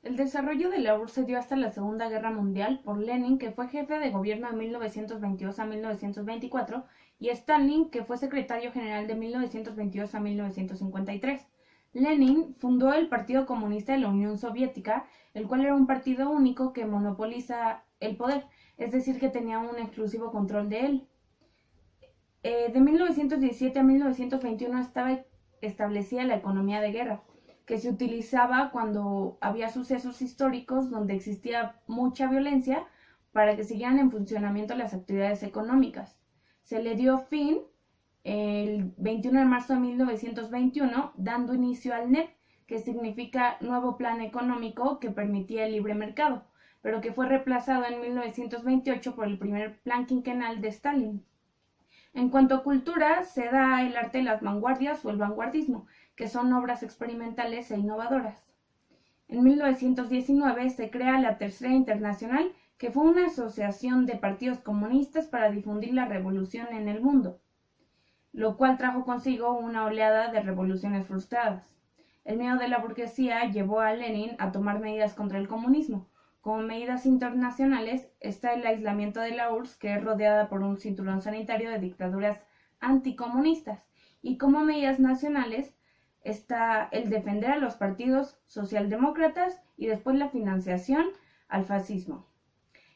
El desarrollo de la URSS se dio hasta la Segunda Guerra Mundial por Lenin, que fue jefe de gobierno de 1922 a 1924, y Stalin, que fue secretario general de 1922 a 1953. Lenin fundó el Partido Comunista de la Unión Soviética, el cual era un partido único que monopoliza el poder, es decir, que tenía un exclusivo control de él. De 1917 a 1921 estaba establecida la economía de guerra, que se utilizaba cuando había sucesos históricos donde existía mucha violencia para que siguieran en funcionamiento las actividades económicas. Se le dio fin el 21 de marzo de 1921, dando inicio al NEP, que significa Nuevo Plan Económico que permitía el libre mercado, pero que fue reemplazado en 1928 por el primer plan quinquenal de Stalin. En cuanto a cultura, se da el arte de las vanguardias o el vanguardismo, que son obras experimentales e innovadoras. En 1919 se crea la Tercera Internacional, que fue una asociación de partidos comunistas para difundir la revolución en el mundo, lo cual trajo consigo una oleada de revoluciones frustradas. El miedo de la burguesía llevó a Lenin a tomar medidas contra el comunismo. Como medidas internacionales está el aislamiento de la URSS, que es rodeada por un cinturón sanitario de dictaduras anticomunistas, y como medidas nacionales está el defender a los partidos socialdemócratas y después la financiación al fascismo.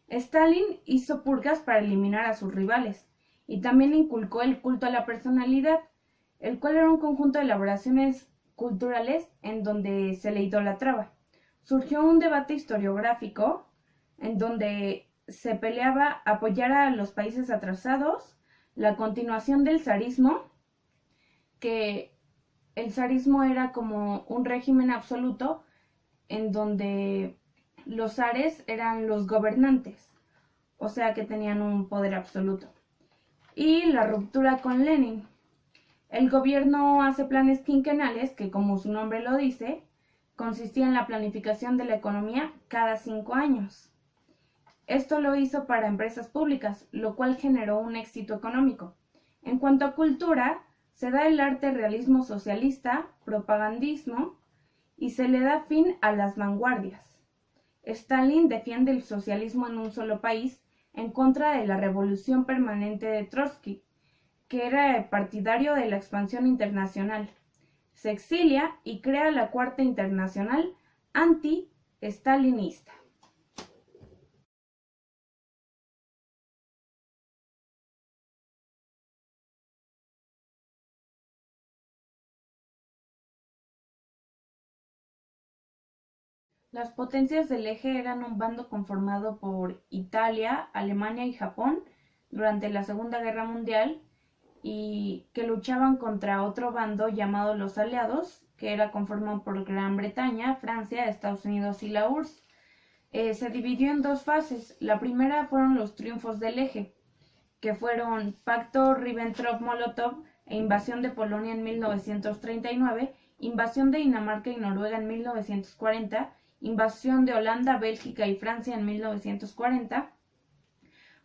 Stalin hizo purgas para eliminar a sus rivales y también inculcó el culto a la personalidad, el cual era un conjunto de elaboraciones culturales en donde se le idolatraba. Surgió un debate historiográfico en donde se peleaba apoyar a los países atrasados, la continuación del zarismo, que el zarismo era como un régimen absoluto en donde los zares eran los gobernantes, o sea que tenían un poder absoluto. Y la ruptura con Lenin. El gobierno hace planes quinquenales que, como su nombre lo dice, consistía en la planificación de la economía cada 5 años. Esto lo hizo para empresas públicas, lo cual generó un éxito económico. En cuanto a cultura, se da el arte realismo socialista, propagandismo, y se le da fin a las vanguardias. Stalin defiende el socialismo en un solo país en contra de la revolución permanente de Trotsky, que era partidario de la expansión internacional. Se exilia y crea la Cuarta Internacional anti-stalinista. Las potencias del eje eran un bando conformado por Italia, Alemania y Japón durante la Segunda Guerra Mundial y que luchaban contra otro bando llamado los Aliados, que era conformado por Gran Bretaña, Francia, Estados Unidos y la URSS. Se dividió en dos fases. La primera fueron los triunfos del eje, que fueron Pacto Ribbentrop-Molotov e invasión de Polonia en 1939, invasión de Dinamarca y Noruega en 1940, invasión de Holanda, Bélgica y Francia en 1940,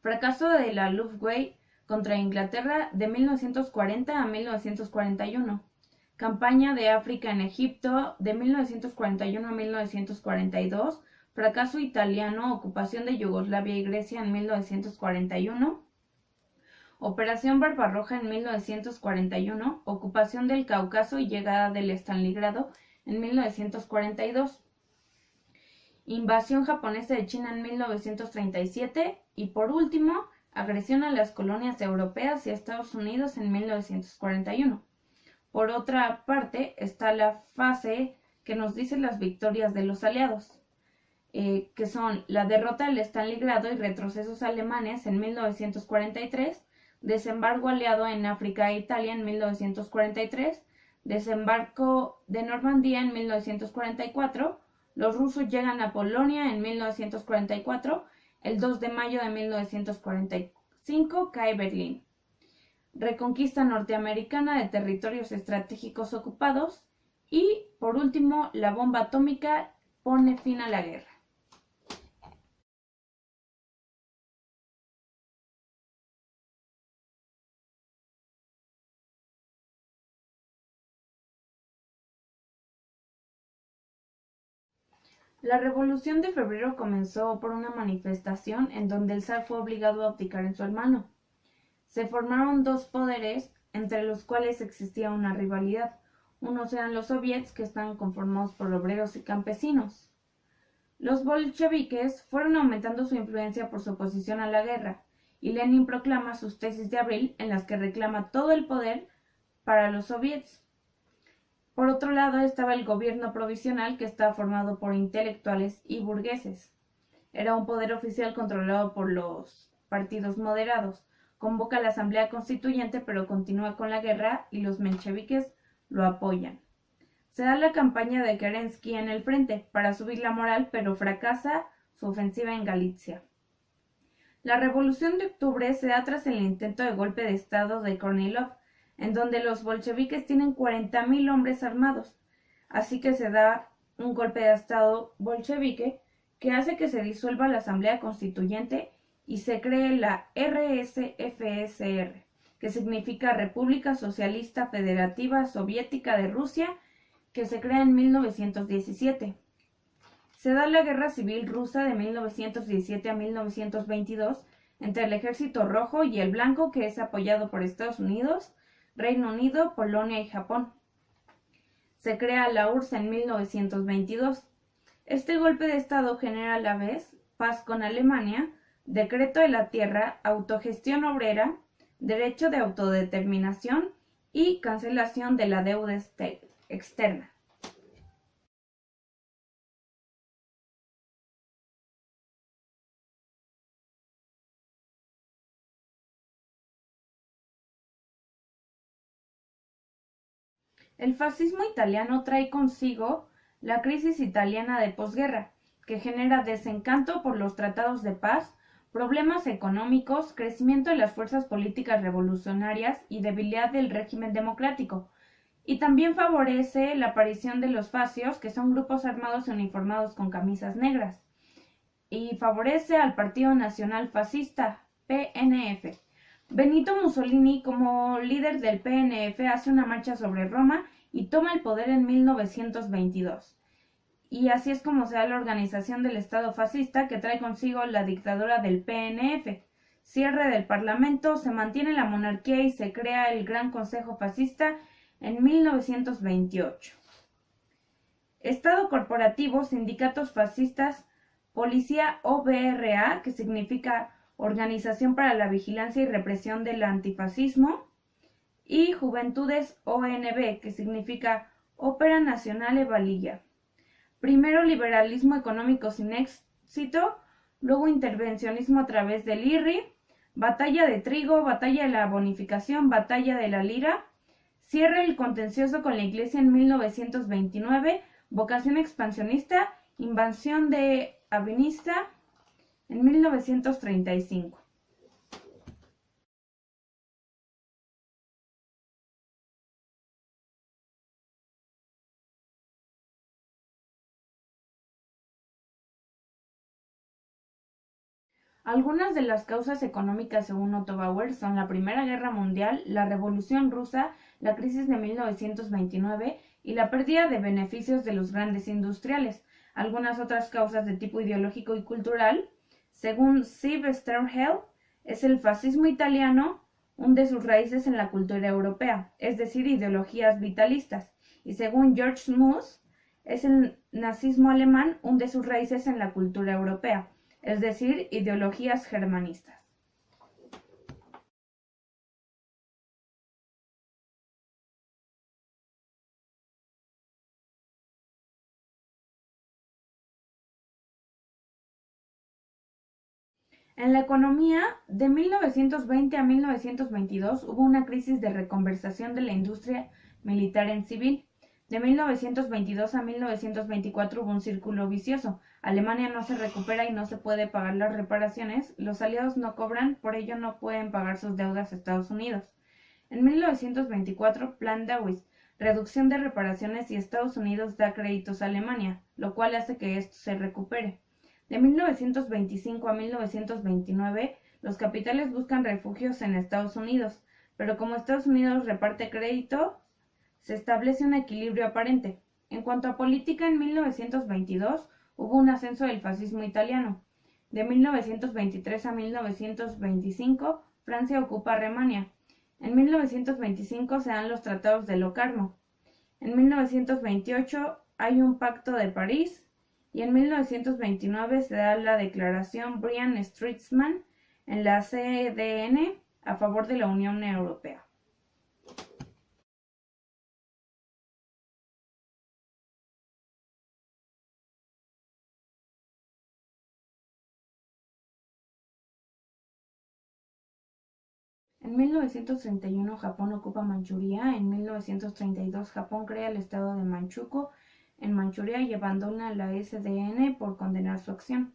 fracaso de la Luftwaffe contra Inglaterra de 1940 a 1941, campaña de África en Egipto de 1941 a 1942, fracaso italiano, ocupación de Yugoslavia y Grecia en 1941, Operación Barbarroja en 1941, ocupación del Cáucaso y llegada del Stalingrado en 1942, invasión japonesa de China en 1937 y por último, agresión a las colonias europeas y a Estados Unidos en 1941. Por otra parte, está la fase que nos dice las victorias de los aliados, que son la derrota del Stalingrado y retrocesos alemanes en 1943, desembarco aliado en África e Italia en 1943, desembarco de Normandía en 1944, los rusos llegan a Polonia en 1944, el 2 de mayo de 1945 cae Berlín, reconquista norteamericana de territorios estratégicos ocupados y, por último, la bomba atómica pone fin a la guerra. La Revolución de Febrero comenzó por una manifestación en donde el zar fue obligado a abdicar en su hermano. Se formaron dos poderes entre los cuales existía una rivalidad. Unos eran los soviets, que estaban conformados por obreros y campesinos. Los bolcheviques fueron aumentando su influencia por su oposición a la guerra, y Lenin proclama sus tesis de abril en las que reclama todo el poder para los soviets. Por otro lado estaba el gobierno provisional, que estaba formado por intelectuales y burgueses. Era un poder oficial controlado por los partidos moderados. Convoca a la Asamblea Constituyente, pero continúa con la guerra y los mencheviques lo apoyan. Se da la campaña de Kerensky en el frente para subir la moral, pero fracasa su ofensiva en Galicia. La Revolución de Octubre se da tras el intento de golpe de Estado de Kornilov, en donde los bolcheviques tienen 40.000 hombres armados. Así que se da un golpe de Estado bolchevique que hace que se disuelva la Asamblea Constituyente y se cree la RSFSR, que significa República Socialista Federativa Soviética de Rusia, que se crea en 1917. Se da la Guerra Civil Rusa de 1917 a 1922 entre el Ejército Rojo y el Blanco, que es apoyado por Estados Unidos, Reino Unido, Polonia y Japón. Se crea la URSS en 1922. Este golpe de Estado genera a la vez paz con Alemania, decreto de la tierra, autogestión obrera, derecho de autodeterminación y cancelación de la deuda externa. El fascismo italiano trae consigo la crisis italiana de posguerra, que genera desencanto por los tratados de paz, problemas económicos, crecimiento de las fuerzas políticas revolucionarias y debilidad del régimen democrático. Y también favorece la aparición de los fascios, que son grupos armados y uniformados con camisas negras. Y favorece al Partido Nacional Fascista, PNF. Benito Mussolini, como líder del PNF, hace una marcha sobre Roma y toma el poder en 1922. Y así es como se da la organización del Estado fascista, que trae consigo la dictadura del PNF. Cierre del Parlamento, se mantiene la monarquía y se crea el Gran Consejo Fascista en 1928. Estado corporativo, sindicatos fascistas, policía OBRA, que significa Organización para la Vigilancia y Represión del Antifascismo, y Juventudes ONB, que significa Ópera Nacional Valilla. Primero liberalismo económico sin éxito, luego intervencionismo a través del IRRI, batalla de Trigo, batalla de la Bonificación, batalla de la Lira, cierre el contencioso con la Iglesia en 1929, vocación expansionista, invasión de Avinista en 1935. Algunas de las causas económicas según Otto Bauer son la Primera Guerra Mundial, la Revolución Rusa, la crisis de 1929 y la pérdida de beneficios de los grandes industriales. Algunas otras causas de tipo ideológico y cultural, según Siv Sternhell, es el fascismo italiano, hunde sus raíces en la cultura europea, es decir, ideologías vitalistas. Y según George Smoot, es el nazismo alemán, hunde sus raíces en la cultura europea, es decir, ideologías germanistas. En la economía, de 1920 a 1922 hubo una crisis de reconversión de la industria militar en civil. De 1922 a 1924 hubo un círculo vicioso. Alemania no se recupera y no se puede pagar las reparaciones. Los aliados no cobran, por ello no pueden pagar sus deudas a Estados Unidos. En 1924, Plan Dawes, reducción de reparaciones y Estados Unidos da créditos a Alemania, lo cual hace que esto se recupere. De 1925 a 1929, los capitales buscan refugios en Estados Unidos, pero como Estados Unidos reparte crédito, se establece un equilibrio aparente. En cuanto a política, en 1922 hubo un ascenso del fascismo italiano. De 1923 a 1925, Francia ocupa Alemania. En 1925 se dan los tratados de Locarno. En 1928 hay un pacto de París y en 1929 se da la declaración Briand-Stresemann en la CDN a favor de la Unión Europea. En 1931 Japón ocupa Manchuria, en 1932 Japón crea el estado de Manchukuo en Manchuria y abandona la SDN por condenar su acción.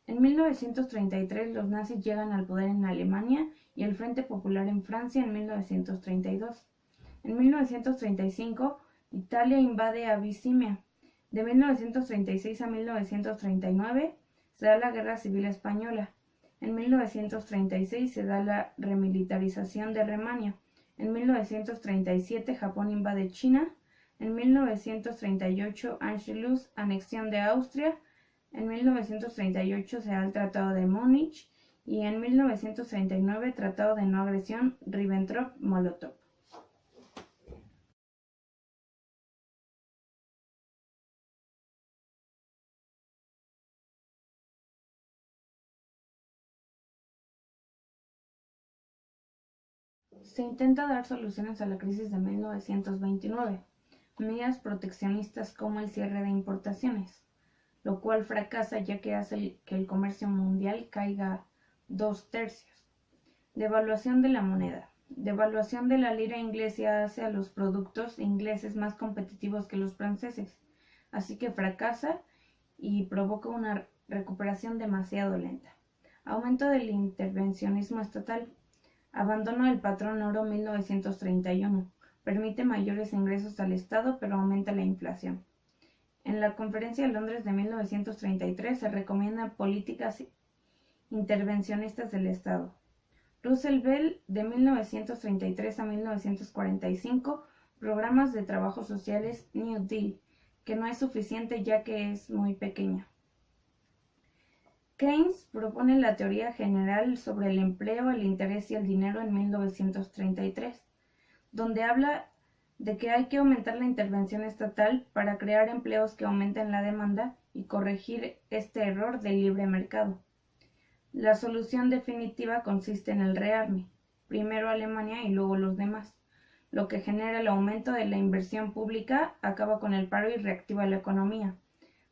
En 1933 los nazis llegan al poder en Alemania y el Frente Popular en Francia en 1932. En 1935 Italia invade Abisinia. De 1936 a 1939 se da la Guerra Civil Española. En 1936 se da la remilitarización de Alemania. En 1937 Japón invade China. En 1938 Anschluss, anexión de Austria. En 1938 se da el Tratado de Múnich y en 1939 Tratado de no agresión Ribbentrop-Molotov. Se intenta dar soluciones a la crisis de 1929, medidas proteccionistas como el cierre de importaciones, lo cual fracasa ya que hace que el comercio mundial caiga 2/3. Devaluación de la moneda. Devaluación de la lira inglesa hace a los productos ingleses más competitivos que los franceses, así que fracasa y provoca una recuperación demasiado lenta. Aumento del intervencionismo estatal. Abandono del patrón oro 1931. Permite mayores ingresos al Estado, pero aumenta la inflación. En la Conferencia de Londres de 1933 se recomiendan políticas intervencionistas del Estado. Roosevelt de 1933 a 1945, programas de trabajo sociales New Deal, que no es suficiente ya que es muy pequeña. Keynes propone la teoría general sobre el empleo, el interés y el dinero en 1933, donde habla de que hay que aumentar la intervención estatal para crear empleos que aumenten la demanda y corregir este error del libre mercado. La solución definitiva consiste en el rearme, primero Alemania y luego los demás, lo que genera el aumento de la inversión pública, acaba con el paro y reactiva la economía.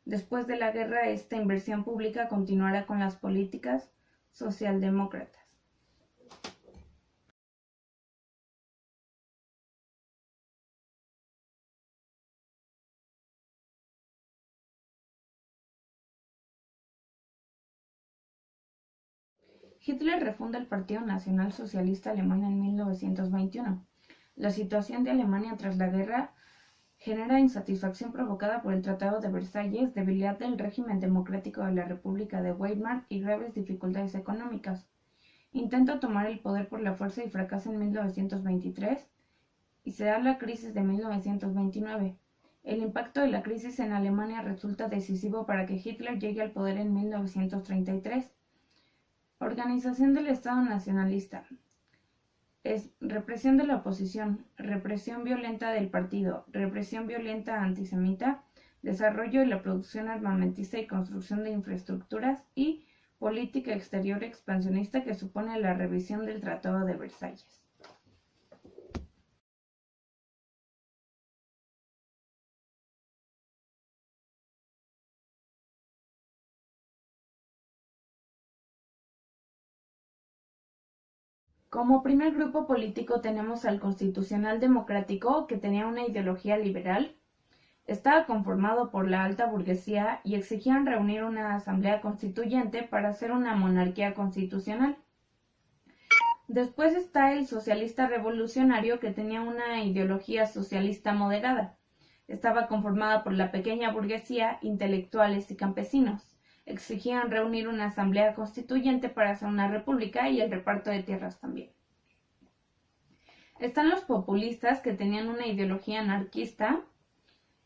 Después de la guerra, esta inversión pública continuará con las políticas socialdemócratas. Hitler refunda el Partido Nacional Socialista Alemán en 1921. La situación de Alemania tras la guerra genera insatisfacción provocada por el Tratado de Versalles, debilidad del régimen democrático de la República de Weimar y graves dificultades económicas. Intenta tomar el poder por la fuerza y fracasa en 1923 y se da la crisis de 1929. El impacto de la crisis en Alemania resulta decisivo para que Hitler llegue al poder en 1933. Organización del Estado nacionalista. Es represión de la oposición, represión violenta del partido, represión violenta antisemita, desarrollo de la producción armamentista y construcción de infraestructuras y política exterior expansionista que supone la revisión del Tratado de Versalles. Como primer grupo político tenemos al Constitucional Democrático, que tenía una ideología liberal. Estaba conformado por la alta burguesía y exigían reunir una asamblea constituyente para hacer una monarquía constitucional. Después está el socialista revolucionario, que tenía una ideología socialista moderada. Estaba conformada por la pequeña burguesía, intelectuales y campesinos. Exigían reunir una asamblea constituyente para hacer una república y el reparto de tierras también. Están los populistas, que tenían una ideología anarquista.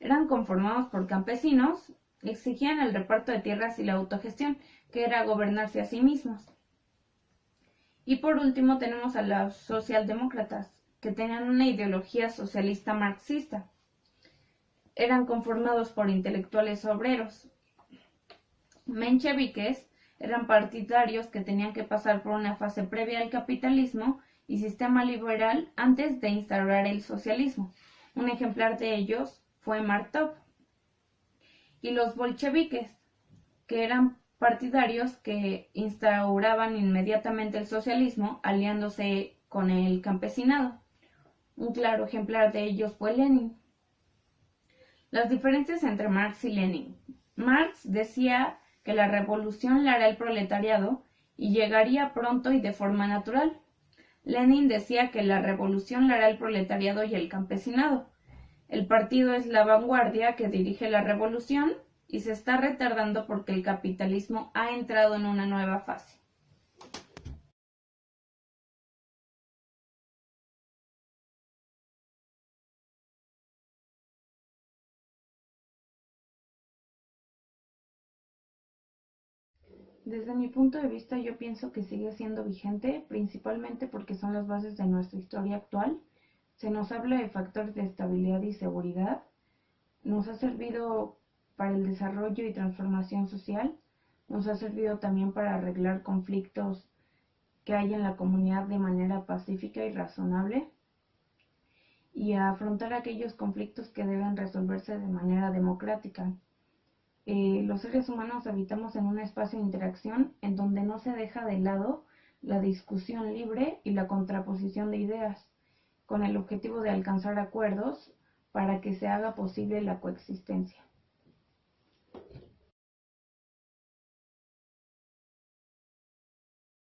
Eran conformados por campesinos Exigían el reparto de tierras y la autogestión, que era gobernarse a sí mismos. Y por último tenemos a los socialdemócratas, que tenían una ideología socialista marxista. Eran conformados por intelectuales obreros. Mencheviques eran partidarios que tenían que pasar por una fase previa al capitalismo y sistema liberal antes de instaurar el socialismo. Un ejemplar de ellos fue Martov. Y los bolcheviques, que eran partidarios que instauraban inmediatamente el socialismo aliándose con el campesinado. Un claro ejemplar de ellos fue Lenin. Las diferencias entre Marx y Lenin. Marx decía que la revolución la hará el proletariado y llegaría pronto y de forma natural. Lenin decía que la revolución la hará el proletariado y el campesinado. El partido es la vanguardia que dirige la revolución y se está retardando porque el capitalismo ha entrado en una nueva fase. Desde mi punto de vista, yo pienso que sigue siendo vigente, principalmente porque son las bases de nuestra historia actual. Se nos habla de factores de estabilidad y seguridad. Nos ha servido para el desarrollo y transformación social. Nos ha servido también para arreglar conflictos que hay en la comunidad de manera pacífica y razonable y a afrontar aquellos conflictos que deben resolverse de manera democrática. Los seres humanos habitamos en un espacio de interacción en donde no se deja de lado la discusión libre y la contraposición de ideas, con el objetivo de alcanzar acuerdos para que se haga posible la coexistencia.